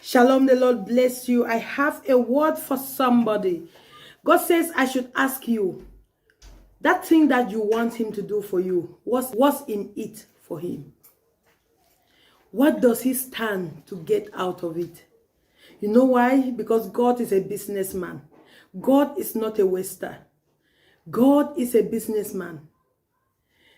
Shalom, the Lord bless you. I have a word for somebody. God says I should ask you, that thing that you want him to do for you, what's in it for him? What does he stand to get out of it? You know why? Because God is a businessman. God is not a waster. God is a businessman.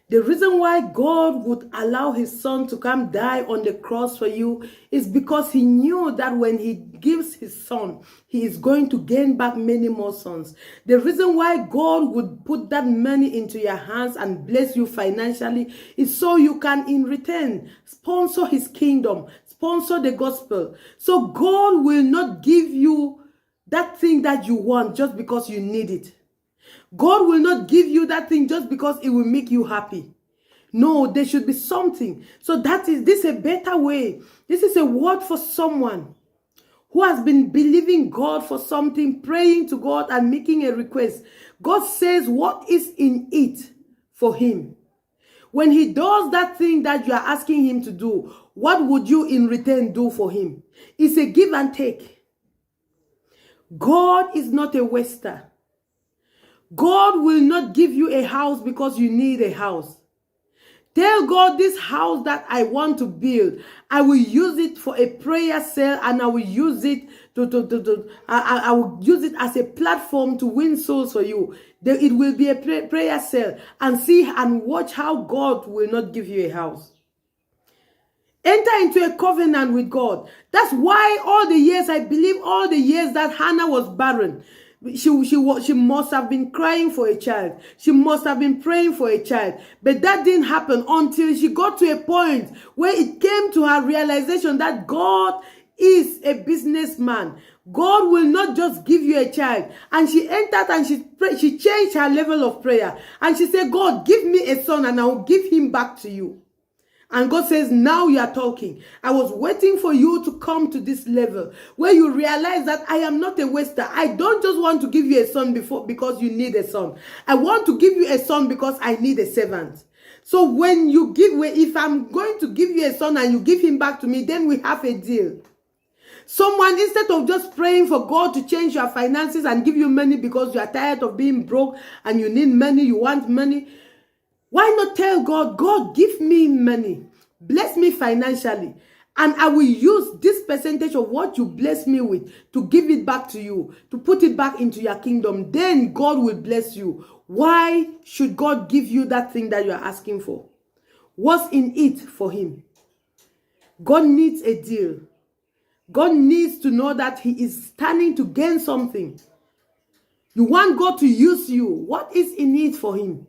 The reason why God would allow his son to come die on the cross for you is because he knew that when he gives his son, he is going to gain back many more sons. The reason why God would put that money into your hands and bless you financially is so you can, in return, sponsor his kingdom, sponsor the gospel. So God will not give you that thing that you want just because you need it. God will not give you that thing just because it will make you happy. No, there should be something. So this is a better way. This is a word for someone who has been believing God for something, praying to God and making a request. God says what is in it for him. When he does that thing that you are asking him to do, what would you in return do for him? It's a give and take. God is not a waster. God will not give you a house because you need a house. Tell God, this house that I want to build, I will use it for a prayer cell, and I will use it I will use it as a platform to win souls for you. It will be a prayer cell, and see and watch how God will not give you a house. Enter into a covenant with God. That's why all the years, I believe all the years that Hannah was barren, she must have been crying for a child. She must have been praying for a child. But that didn't happen until she got to a point where it came to her realization that God is a businessman. God will not just give you a child. And she entered and she changed her level of prayer. And she said, God, give me a son and I will give him back to you. And God says, now you are talking. I was waiting for you to come to this level where you realize that I am not a waster. I don't just want to give you a son because you need a son. I want to give you a son because I need a servant. So if I'm going to give you a son and you give him back to me, then we have a deal. Someone, instead of just praying for God to change your finances and give you money because you are tired of being broke and you need money, you want money, why not tell God, God, give me money, bless me financially, and I will use this percentage of what you bless me with to give it back to you, to put it back into your kingdom. Then God will bless you. Why should God give you that thing that you are asking for? What's in it for him? God needs a deal. God needs to know that he is standing to gain something. You want God to use you. What is in it for him?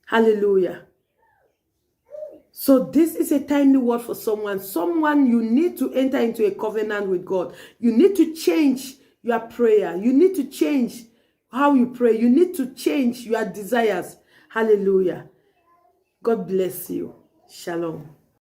Hallelujah. So this is a timely word for someone. Someone, you need to enter into a covenant with God. You need to change your prayer. You need to change how you pray. You need to change your desires. Hallelujah. God bless you. Shalom.